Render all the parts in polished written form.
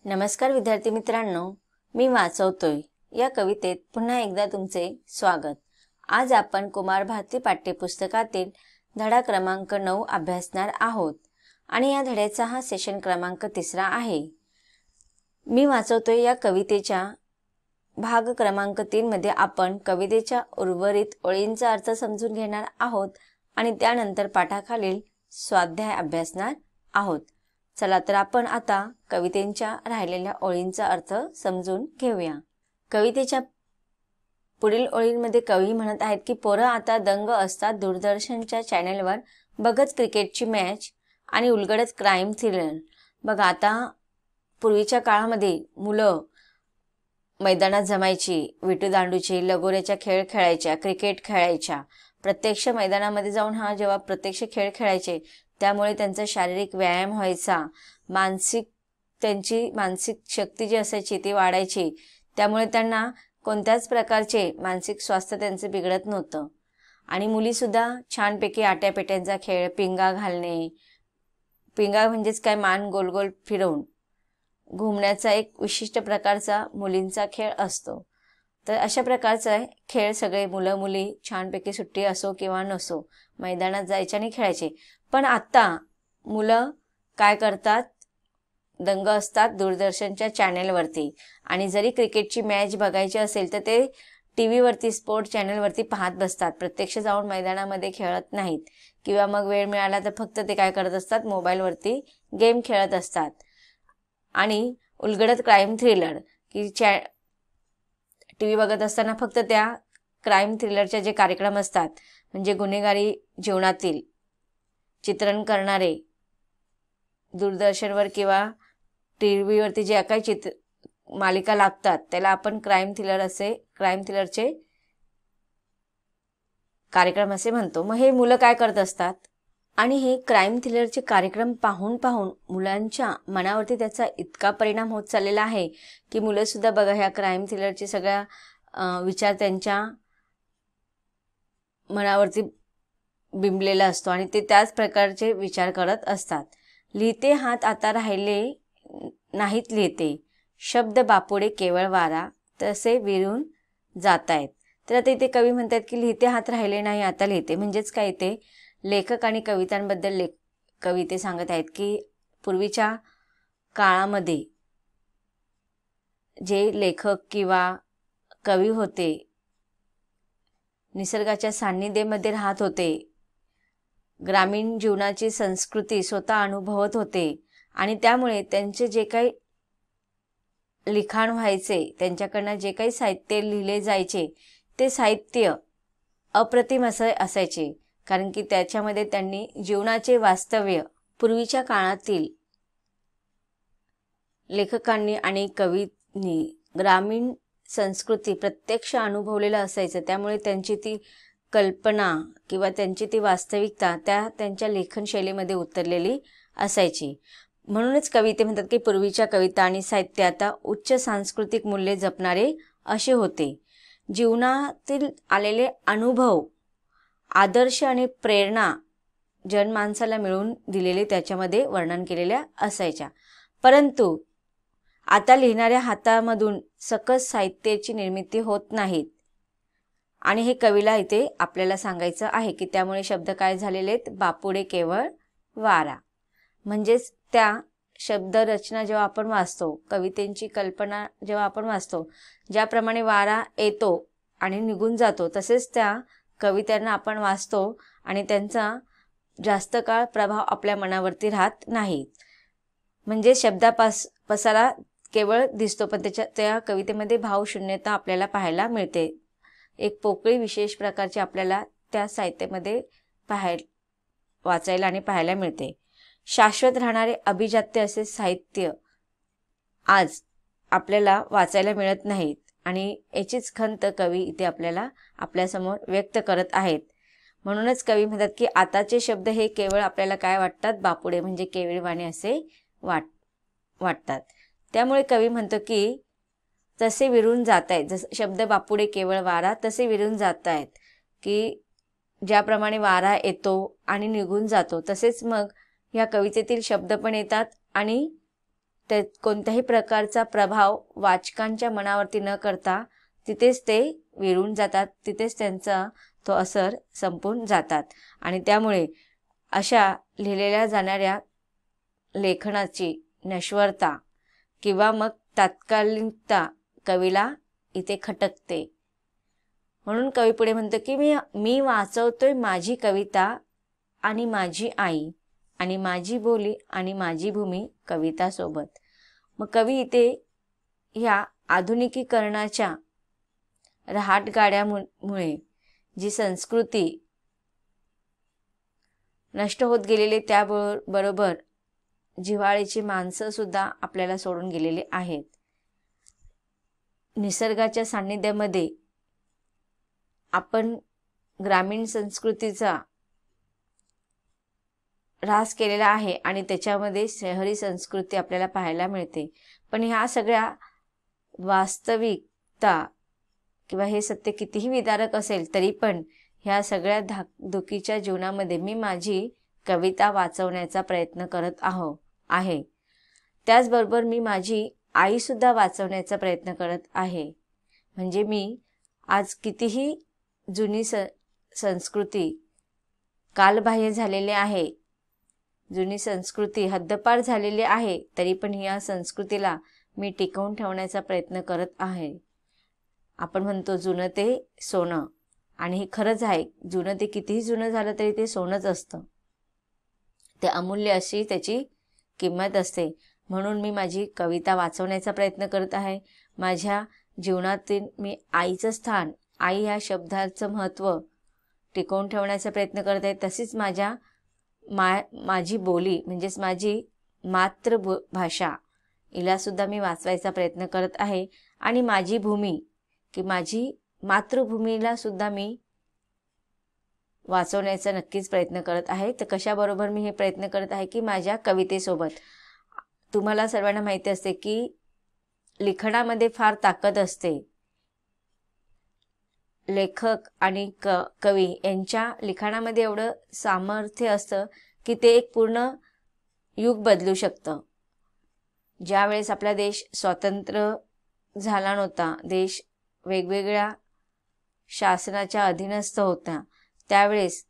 नमस्कार विद्यार्थी मित्रांनो, मी वाचवतोय या कवितेत पुन्हा एकदा तुमचे स्वागत। आज आपण कुमार भारती पाठ्यपुस्तकातील धडा क्रमांक 9 अभ्यासणार आहोत आणि या धड्याचा हा सेशन क्रमांक 3 आहे। मी वाचवतोय या कवितेच्या भाग क्रमांक 3 मध्ये आपण कवितेच्या उर्वरित ओळींचा अर्थ समजून घेणार आहोत आणि त्यानंतर पाठाखालील स्वाध्याय अभ्यासणार आहोत। चला तर आपण आता कवितेच्या राहिलेल्या ओळींचा अर्थ समजून घेऊया। कवितेच्या पुढील ओळींमध्ये कवी म्हणत आहेत की पोरं आता दंग असतात दूरदर्शनच्या चॅनलवर बघत क्रिकेटची मॅच आणि उलगडत क्राईम थ्रिलर। बघा, आता पूर्वीच्या काळामध्ये मुलं मैदानात जमायची, विटूदांडूची, लगोऱ्याच्या खेळ खेळायच्या, क्रिकेट खेळायच्या। प्रत्यक्ष मैदानामध्ये जाऊन जेव्हा प्रत्यक्ष खेळ खेळायचे त्यामुळे त्यांचा शारीरिक व्यायाम व्हायचा, त्यांची मानसिक शक्ती जी असायची ती वाढायची, त्यामुळे त्यांना कोणत्याच प्रकारचे मानसिक स्वास्थ्य त्यांचे बिघडत नव्हतं। आणि मुली सुद्धा छानपैकी आट्यापेट्यांचा खेळ, पिंगा घालणे, पिंगा म्हणजेच काय, मान गोल गोल फिरवून घुमण्याचा एक विशिष्ट प्रकारचा मुलींचा खेळ असतो। तर अशा प्रकारचा खेळ सगळे मुलं मुली छानपैकी सुट्टी असो किंवा नसो मैदानात जायचे आणि खेळायचे। पण आता मुलं काय करतात, दंग असतात दूरदर्शनच्या चॅनलवरती आणि जरी क्रिकेटची मॅच बघायची असेल तर ते टीव्हीवरती, स्पोर्ट चॅनलवरती पाहत बसतात, प्रत्यक्ष जाऊन मैदानामध्ये खेळत नाहीत। किंवा मग वेळ मिळाला तर फक्त ते काय करत असतात, मोबाईलवरती गेम खेळत असतात। आणि उलगडत क्राईम थ्रिलर की टीव्ही बघत असताना फक्त त्या क्राईम थ्रिलरचे जे कार्यक्रम असतात, म्हणजे गुन्हेगारी जीवनातील चित्रण करणारे दूरदर्शनवर किंवा टीव्हीवरती जे काही मालिका लागतात त्याला आपण क्राईम थ्रिलरचे कार्यक्रम असे म्हणतो। मग हे मुलं काय करत असतात आणि हे क्राईम थ्रिलरचे कार्यक्रम पाहून मुलांच्या मनावरती त्याचा इतका परिणाम होत चाललेला आहे की मुलं सुद्धा बघा ह्या क्राईम थ्रिलरचे सगळ्या विचार त्यांच्या मनावरती बिंबलेला असतो आणि ते त्याच प्रकारचे विचार करत असतात। लिहिते हात आता राहिले नाहीत लिहिते, शब्द बापुडे केवळ वारा, तसे विरून जातायत। तर आता इथे कवी म्हणतात की लिहिते हात राहिले नाही आता लिहिते, म्हणजेच काय, ते लेखक आणि कवितांबद्दल कविते सांगत आहेत की पूर्वीच्या काळामध्ये जे लेखक किंवा कवी होते निसर्गाच्या सान्निध्येमध्ये राहत होते, ग्रामीण जीवनाची संस्कृती स्वतः अनुभवत होते आणि त्यामुळे त्यांचे जे काही लिखाण व्हायचे, त्यांच्याकडनं जे काही साहित्य लिहिले जायचे ते साहित्य अप्रतिम असायचे, कारण की त्याच्यामध्ये त्यांनी जीवनाचे वास्तव्य पूर्वीच्या काळातील लेखकांनी आणि कवींनी ग्रामीण संस्कृती प्रत्यक्ष अनुभवलेलं असायचं। त्यामुळे त्यांची ती कल्पना किंवा त्यांची ती वास्तविकता त्यांच्या लेखन शैलीमध्ये उतरलेली असायची। म्हणूनच कविते म्हणतात की पूर्वीच्या कविता आणि साहित्य आता उच्च सांस्कृतिक मूल्ये जपणारे असे होते। जीवनातील आलेले अनुभव, आदर्श आणि प्रेरणा जनमानसाला मिळवून दिलेले त्याच्यामध्ये वर्णन केलेल्या असायच्या। परंतु आता लिहिणाऱ्या हातामधून सकस साहित्याची निर्मिती होत नाहीत आणि हे कवीला इथे आपल्याला सांगायचं आहे की त्यामुळे शब्द काय झालेले आहेत, बापुडे केवळ वारा। म्हणजेच त्या शब्दरचना जेव्हा आपण वाचतो, कवितेची कल्पना जेव्हा आपण वाचतो, ज्याप्रमाणे वारा येतो आणि निघून जातो तसेच त्या कवितांना आपण वाचतो आणि त्यांचा जास्त काळ प्रभाव आपल्या मनावरती राहत नाही। म्हणजे पसारा केवळ दिसतो पण त्या कवितेमध्ये भावशून्यता आपल्याला पाहायला मिळते। एक पोकळी विशेष प्रकारची आपल्याला त्या साहित्यामध्ये वाचायला आणि पाहायला मिळते। शाश्वत राहणारे अभिजात्य असे साहित्य आज आपल्याला वाचायला मिळत नाहीत आणि याचीच खंत कवी इथे आपल्यासमोर व्यक्त करत आहेत। म्हणूनच कवी म्हणतात की आताचे शब्द हे केवळ आपल्याला काय वाटतात, बापुडे म्हणजे केविलवाणे असे वाटतात। त्यामुळे कवी म्हणतो की तसे विरून जात आहेत, जसे शब्द बापुडे केवळ वारा तसे विरून जात आहेत, की ज्याप्रमाणे वारा येतो आणि निघून जातो तसेच मग या कवितेतील शब्द पण येतात आणि ते कोणत्याही प्रकारचा प्रभाव वाचकांच्या मनावरती न करता तिथेच ते विरून जातात, तिथेच त्यांचा तो असर संपून जातात. आणि त्यामुळे अशा लिहिलेल्या जाणाऱ्या लेखनाची नश्वरता किंवा मग तात्कालिकता कवीला इथे खटकते. म्हणून कवी पुढे म्हणतो की मी वाचवतोय माझी कविता आणि माझी आई आणि माझी बोली आणि माझी भूमी कवितासोबत. मग कवी इथे ह्या आधुनिकीकरणाच्या रहाटगाड्यामुळे जी संस्कृती नष्ट होत गेलेली त्याबरोबर जिव्हाळ्याची माणसं सुद्धा आपल्याला सोडून गेलेली आहेत. निसर्गाच्या सान्निध्यामध्ये आपण ग्रामीण संस्कृतीचा ऱ्हास केलेला आहे आणि त्याच्यामध्ये शहरी संस्कृती आपल्याला पाहायला मिळते. पण ह्या सगळ्या वास्तविकता किंवा हे सत्य कितीही विदारक असेल तरी पण ह्या सगळ्या धाकधुकीच्या जीवनामध्ये मी माझी कविता वाचवण्याचा प्रयत्न करत आहे. त्याचबरोबर मी माझी आईसुद्धा वाचवण्याचा प्रयत्न करत आहे. म्हणजे मी आज कितीही जुनी संस्कृती कालबाह्य झालेली आहे, जुनी संस्कृती हद्दपार झालेली आहे, तरी पण या संस्कृतीला मी टिकवून ठेवण्याचा प्रयत्न करत आहे. आपण म्हणतो जुनं ते सोनं, आणि हे खरंच आहे. जुनं ते कितीही जुनं झालं तरी ते सोनंच असतं. ते अमूल्य अशी त्याची किंमत असते. म्हणून मी माझी कविता वाचवण्याचा प्रयत्न करत आहे. माझ्या जीवनातील मी आईचं स्थान, आई ह्या शब्दाचं महत्त्व टिकवून ठेवण्याचा प्रयत्न करत आहे. तशीच माझी बोली म्हणजेच माझी मातृभाषा हिलासुद्धा मी वाचवायचा प्रयत्न करत आहे. आणि माझी भूमी की माझी मातृभूमीला सुद्धा मी वाचवण्याचा नक्कीच प्रयत्न करत आहे. तर कशाबरोबर मी हे प्रयत्न करत आहे की माझ्या कवितेसोबत. तुम्हाला सर्वांना माहिती असते की लिखाणामध्ये फार ताकद असते. लेखक आणि कवी यांच्या लिखाणामध्ये एवढं सामर्थ्य असतं की ते एक पूर्ण युग बदलू शकतं. ज्यावेळेस आपला देश स्वतंत्र झाला नव्हता, देश वेगवेगळ्या शासनाच्या अधीनस्थ होता, त्यावेळेस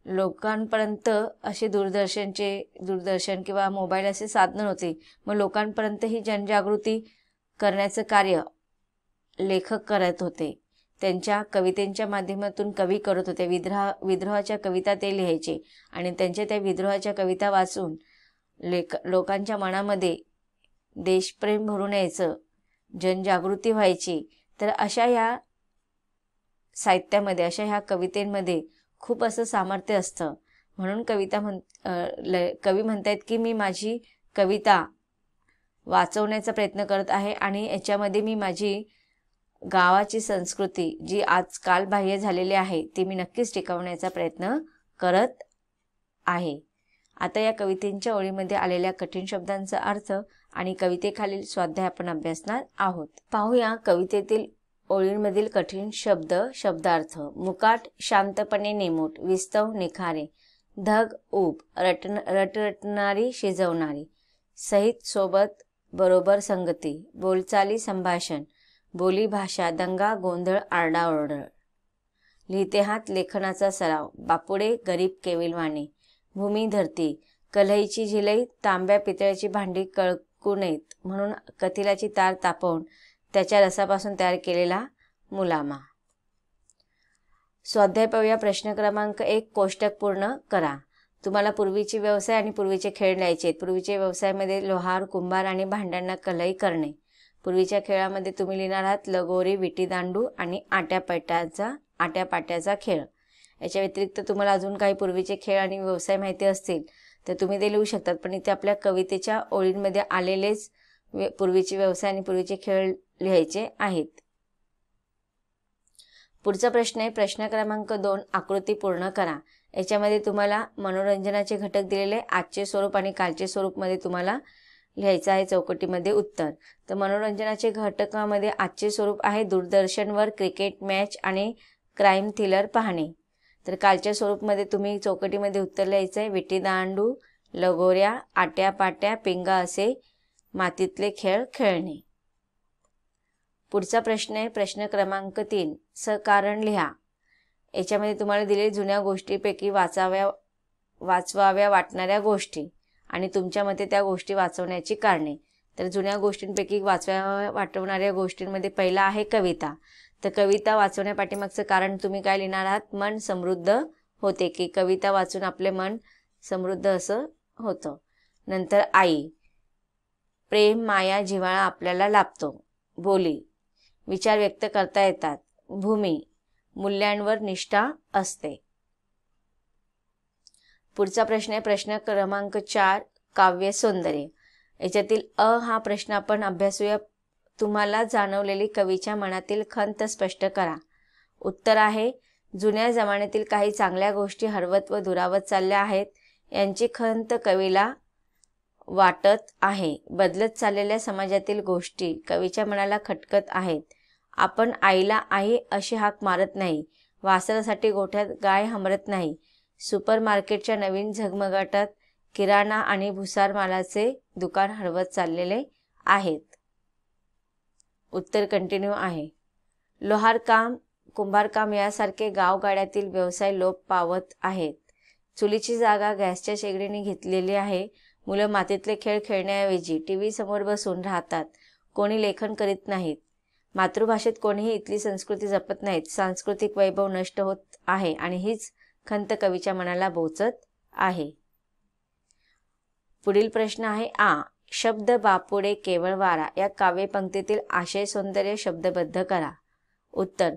लोकांपर्यंत असे दूरदर्शन किंवा मोबाईल असे साधनं नव्हते. मग लोकांपर्यंत ही जनजागृती करण्याचं कार्य लेखक करत होते. त्यांच्या कवितेच्या माध्यमातून कवी करत होते. विद्रोहाच्या कविता ते लिहायचे आणि त्यांच्या त्या विद्रोहाच्या कविता वाचून लोकांच्या मनामध्ये देशप्रेम भरून यायचं, जनजागृती व्हायची. तर अशा ह्या साहित्यामध्ये, अशा ह्या कवितेमध्ये खूप असं सामर्थ्य असतं. म्हणून कवी म्हणतायत की मी माझी कविता वाचवण्याचा प्रयत्न करत आहे आणि याच्यामध्ये मी माझी गावाची संस्कृती जी आज कालबाह्य झालेली आहे ती मी नक्कीच टिकवण्याचा प्रयत्न करत आहे. आता या कवितेच्या ओळीमध्ये आलेल्या कठीण शब्दांचा अर्थ आणि कवितेखालील स्वाध्याय आपण अभ्यासणार आहोत. पाहूया कवितेतील ओळींमधील कठीण शब्दार्थ. मुकाट शांतपणे नेमूट, विस्तव निखारे, धग ऊब, रटरटणारी शिजवणारी, सहित सोबत बरोबर संगती, बोलचाली संभाषण, बोली भाषा, दंगा गोंधळ आरडाओरड. लिहिते हात लेखनाचा सराव, बापुडे गरीब केविलवाणे, भूमी धरती, कल्हईची झिलई, तांब्या पितळ्याची भांडी कळकू नयेत म्हणून कथिलाची तार तापवून त्याच्या रसापासून तयार केलेला मुलामा. स्वाध्याय पाहूया. प्रश्न क्रमांक 1, कोष्टक पूर्ण करा. तुम्हाला पूर्वीचे व्यवसाय आणि पूर्वीचे खेळ लिहायचे आहेत. पूर्वीच्या व्यवसायामध्ये लोहार, कुंभार आणि भांड्यांना कलई करणे. पूर्वीच्या खेळामध्ये तुम्ही लिहिणार आहात लगोरी, विटीदांडू आणि आट्यापाट्याचा खेळ. याच्या व्यतिरिक्त तुम्हाला अजून काही पूर्वीचे खेळ आणि व्यवसाय माहिती असतील तर तुम्ही ते लिहू शकतात. पण इथे आपल्या कवितेच्या ओळींमध्ये आलेलेच पूर्वीचे व्यवसाय आणि पूर्वीचे खेळ लिहायचे आहेत. पुढचा प्रश्न आहे प्रश्न क्रमांक 2, आकृती पूर्ण करा. याच्यामध्ये तुम्हाला मनोरंजनाचे घटक दिलेले, आजचे स्वरूप आणि कालचे स्वरूपमध्ये तुम्हाला लिहायचं आहे चौकटीमध्ये उत्तर. तर मनोरंजनाचे घटकामध्ये आजचे स्वरूप आहे दूरदर्शनवर क्रिकेट मॅच आणि क्राईम थ्रिलर पाहणे. तर कालच्या स्वरूपमध्ये तुम्ही चौकटीमध्ये उत्तर लिहायचं आहे विटीदांडू, लगोऱ्या, आट्यापाट्या, पिंगा असे मातीतले खेळ खेळणे. पुढचा प्रश्न आहे प्रश्न क्रमांक 3. सकारण लिहा. याच्यामध्ये तुम्हाला दिले जुन्या गोष्टीपैकी वाचवाव्या वाटणाऱ्या गोष्टी आणि तुमच्या मते त्या गोष्टी वाचवण्याची कारणे. तर जुन्या गोष्टींपैकी वाचवाव्या वाटवणाऱ्या गोष्टींमध्ये पहिला आहे कविता. तर कविता वाचवण्यापाठीमागचं कारण तुम्ही काय लिहिणार आहात? मन समृद्ध होते, की कविता वाचून आपले मन समृद्ध असं होतं. नंतर आई, प्रेम माया जिव्हाळा आपल्याला लाभतो. बोली, विचार व्यक्त करता येतात. भूमी, मूल्यांवर निष्ठा असते. पुढचा प्रश्न आहे प्रश्न क्रमांक 4. काव्य सौंदर्य. याच्यातील हा प्रश्न आपण अभ्यासूया. तुम्हाला जाणवलेली कवीच्या मनातील खंत स्पष्ट करा. उत्तर आहे जुन्या जमान्यातील काही चांगल्या गोष्टी हरवत व दुरावत चालल्या आहेत. यांची खंत कवीला वाटत आहे. बदलत चाललेल्या समाजातील गोष्टी कवीच्या मनाला खटकत आहेत. आपण आईला आई अशी हाक मारत नाही. वासरासाठी गोठ्यात गाय हमरत नाही. सुपर मार्केटच्या नवीन झगमगाटात किराणा आणि भुसार मालाचे दुकान हरवत चाललेले आहेत. उत्तर कंटिन्यू आहे. लोहारकाम, कुंभारकाम यासारखे गावगाड्यातील व्यवसाय लोप पावत आहेत. चुलीची जागा गॅसच्या शेगडीने घेतलेली आहे. मुलं मातीतले खेळ खेळण्याऐवजी टीव्ही समोर बसून राहतात. कोणी लेखन करीत नाहीत. मातृभाषेत कोणीही इथली संस्कृती जपत नाहीत. सांस्कृतिक वैभव नष्ट होत आहे आणि हीच खंत कवीच्या मनाला बोचत आहे. पुढील प्रश्न आहे शब्द बापुडे केवळ वारा या काव्यपंक्तीतील आशय सौंदर्य शब्दबद्ध करा. उत्तर,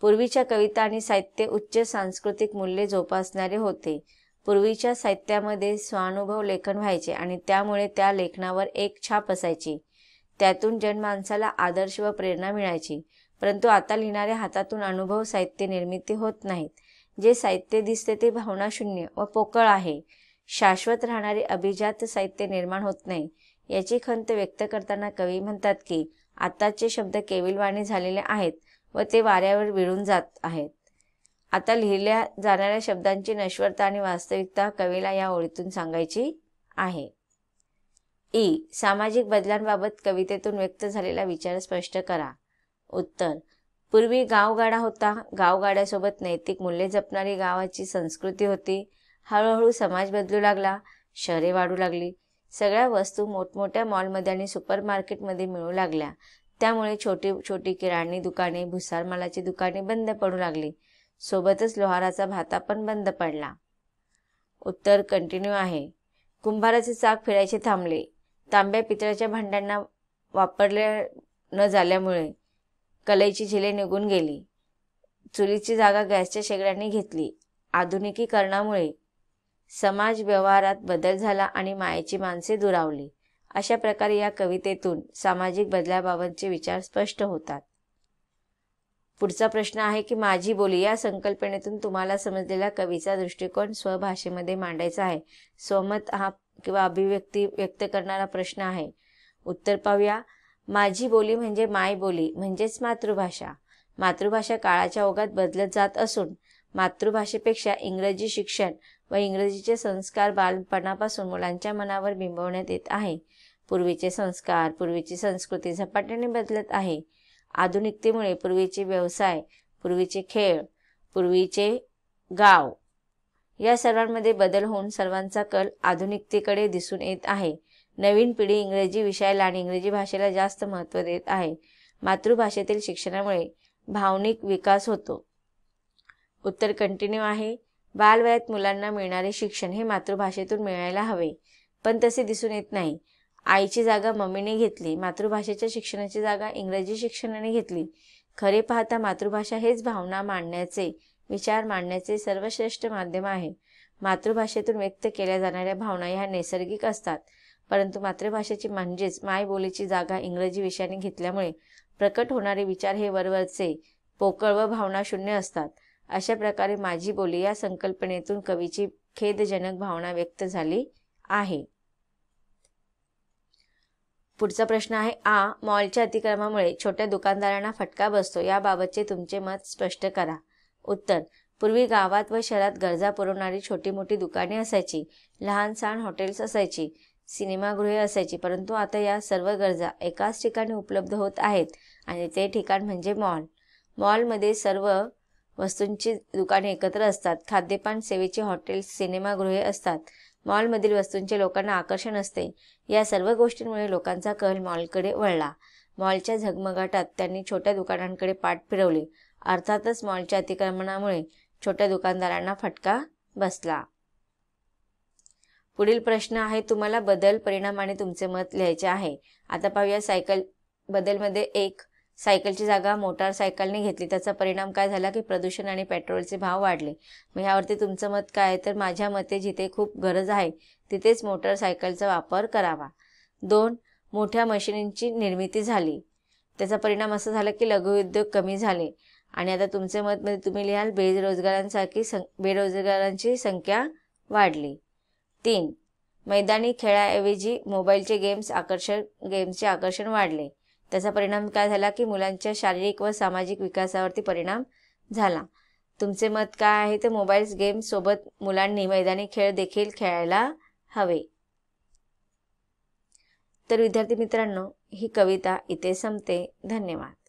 पूर्वीच्या कविता आणि साहित्य उच्च सांस्कृतिक मूल्ये जोपासणारे होते. पूर्वीच्या साहित्यामध्ये स्वानुभव लेखन व्हायचे आणि त्यामुळे त्या लेखनावर एक छाप असायची. त्यातून जनमानसाला आदर्श व प्रेरणा मिळायची. परंतु आता लिहिणाऱ्या हातातून अनुभव साहित्य निर्मिती होत नाहीत. जे साहित्य दिसते ते भावनाशून्य व पोकळ आहे. शाश्वत राहणारे अभिजात साहित्य निर्माण होत नाही. याची खंत व्यक्त करताना कवी म्हणतात की आताचे शब्द केविलवाणी झालेले आहेत व ते वाऱ्यावर विरून जात आहेत. आता लिहिल्या जाणाऱ्या शब्दांची नश्वरता आणि वास्तविकता कवीला या ओळीतून सांगायची आहे. सामाजिक बदलांबाबत कवितेतून व्यक्त झालेला विचार स्पष्ट करा. उत्तर, पूर्वी गावगाडा होता. गावगाड्यासोबत नैतिक मूल्ये जपणारी गावाची संस्कृती होती. हळूहळू समाज बदलू लागला. शहरे वाढू लागली. सगळ्या वस्तू मोठमोठ्या मॉलमध्ये आणि सुपर मार्केटमध्ये मिळू लागल्या. त्यामुळे छोटी छोटी किराणी दुकाने, भुसार मालाची दुकाने बंद पडू लागली. सोबतच लोहाराचा भाता पण बंद पडला. उत्तर कंटिन्यू आहे. कुंभाराचे चाक फिरायचे थांबले. तांब्या पितळाच्या भांड्यांना वापरले न झाल्यामुळे कलईची झिले निघून गेली. चुलीची जागा गॅसच्या शेगड्यांनी घेतली. आधुनिकीकरणामुळे समाज व्यवहारात बदल झाला आणि मायेची माणसे दुरावली. अशा प्रकारे या कवितेतून सामाजिक बदलाबाबतचे विचार स्पष्ट होतात. पुढचा प्रश्न आहे की माझी बोली या संकल्पनेतून तुम्हाला समजलेला कवीचा दृष्टिकोन स्वभाषेमध्ये मांडायचा आहे. स्वमत हा किंवा अभिव्यक्ती व्यक्त करणारा प्रश्न आहे. उत्तर पाहूया. माझी बोली म्हणजे मायबोली म्हणजेच मातृभाषा. मातृभाषा काळाच्या ओघात बदलत जात असून मातृभाषेपेक्षा इंग्रजी शिक्षण व इंग्रजीचे संस्कार बालपणापासून मुलांच्या मनावर बिंबवण्यात येत आहे. पूर्वीचे संस्कार, पूर्वीची संस्कृती झपाट्याने बदलत आहे. आधुनिकतेमुळे पूर्वीचे व्यवसाय, पूर्वीचे खेळ, पूर्वीचे गाव या सर्वांमध्ये बदल होऊन सर्वांचा कल आधुनिकतेकडे दिसून येत आहे. नवीन पिढी इंग्रजी विषयाला आणि इंग्रजी भाषेला जास्त महत्त्व देत आहे. मातृभाषेतील शिक्षणामुळे भावनिक विकास होतो. उत्तर कंटिन्यू आहे. बालवयात मुलांना मिळणारे शिक्षण हे मातृभाषेतून मिळायला हवे, पण तसे दिसून येत नाही. आईची जागा मम्मीने घेतली. मातृभाषेच्या शिक्षणाची जागा इंग्रजी शिक्षणाने घेतली. खरे पाहता मातृभाषा हेच भावना मांडण्याचे, विचार मांडण्याचे सर्वश्रेष्ठ माध्यम आहे. मातृभाषेतून व्यक्त केल्या जाणाऱ्या भावना ह्या नैसर्गिक असतात, परंतु मातृभाषेची म्हणजेच मायबोलीची जागा इंग्रजी विषयाने घेतल्यामुळे प्रकट होणारे विचार हे वरवरचे, पोकळ व भावनाशून्य असतात. अशा प्रकारे माझी बोली या संकल्पनेतून कवीची खेदजनक भावना व्यक्त झाली आहे. पुढचा प्रश्न आहे मॉलच्या अतिक्रमणामुळे छोट्या दुकानदारांना फटका बसतो. याबाबतचे तुमचे मत स्पष्ट करा. उत्तर, पूर्वी गावात व शहरात गरजा पुरवणारी छोटी मोठी दुकाने असायची. लहान सहान हॉटेल्स असायची. सिनेमागृहे असायची, परंतु आता या सर्व गरजा एकाच ठिकाणी उपलब्ध होत आहेत आणि ते ठिकाण म्हणजे मॉल. मॉलमध्ये सर्व वस्तूंची दुकाने एकत्र असतात. खाद्यपान सेवेची हॉटेल्स, सिनेमागृहे असतात. मॉलमधील वस्तूंचे लोकांना आकर्षण असते. या सर्व गोष्टींमुळे लोकांचा कल मॉलकडे वळला. मॉलच्या झगमगाटात त्यांनी छोट्या दुकानांकडे पाठ फिरवले. अर्थातच मॉलच्या अतिक्रमणामुळे छोट्या दुकानदारांना फटका बसला. पुढील प्रश्न आहे, तुम्हाला बदल, परिणाम आणि तुमचे मत लिहायचे आहे. आता पाहूया सायकल बदलमध्ये 1. सायकलची जागा मोटारसायकलने घेतली. त्याचा परिणाम काय झाला की प्रदूषण आणि पेट्रोलचे भाव वाढले. मग ह्यावरती तुमचं मत काय आहे? तर माझ्या मते जिथे खूप गरज आहे तिथेच मोटारसायकलचा वापर करावा. 2. मोठ्या मशिनींची निर्मिती झाली. त्याचा परिणाम असा झाला की लघुउद्योग कमी झाले. आणि आता तुमचे मतमध्ये तुम्ही लिहाल बेरोजगारांची संख्या वाढली. 3. मैदानी खेळाऐवजी मोबाईलचे गेम्सचे आकर्षण वाढले. त्याचा परिणाम काय झाला की मुलांच्या शारीरिक व सामाजिक विकासावरती परिणाम झाला. तुमचे मत काय आहे? तर मोबाईल गेम्स सोबत मुलांनी मैदानी खेळ देखील खेळायला हवे. तर विद्यार्थी मित्रांनो, ही कविता इथे संपते. धन्यवाद.